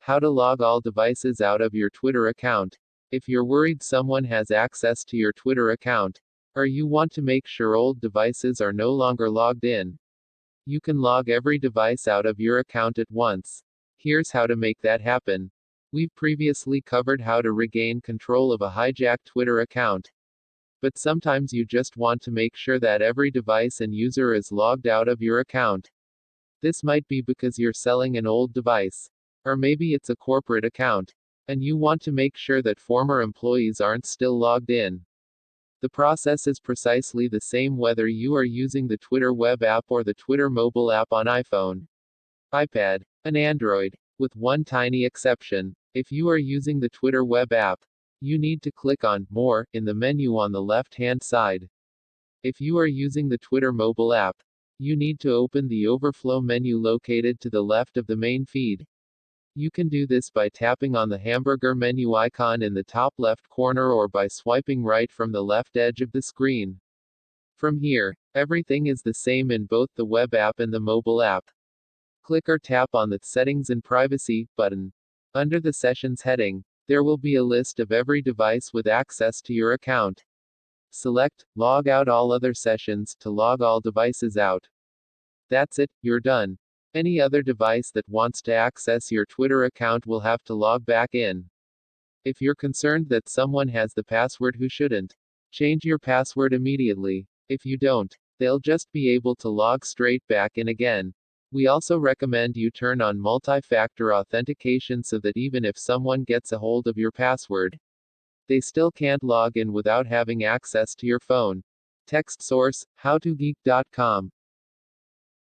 How to log all devices out of your Twitter account. If you're worried someone has access to your Twitter account, or you want to make sure old devices are no longer logged in, you can log every device out of your account at once. Here's how to make that happen. We've previously covered how to regain control of a hijacked Twitter account. But sometimes you just want to make sure that every device and user is logged out of your account. This might be because you're selling an old device. Or maybe it's a corporate account, and you want to make sure that former employees aren't still logged in. The process is precisely the same whether you are using the Twitter web app or the Twitter mobile app on iPhone, iPad, and Android, with one tiny exception. If you are using the Twitter web app, you need to click on More in the menu on the left-hand side. If you are using the Twitter mobile app, you need to open the Overflow menu located to the left of the main feed. You can do this by tapping on the hamburger menu icon in the top left corner or by swiping right from the left edge of the screen. From here, everything is the same in both the web app and the mobile app. Click or tap on the Settings and Privacy button. Under the Sessions heading, there will be a list of every device with access to your account. Select Log out all other sessions to log all devices out. That's it, you're done. Any other device that wants to access your Twitter account will have to log back in. If you're concerned that someone has the password who shouldn't, change your password immediately. If you don't, they'll just be able to log straight back in again. We also recommend you turn on multi-factor authentication so that even if someone gets a hold of your password, they still can't log in without having access to your phone. Text source, howtogeek.com.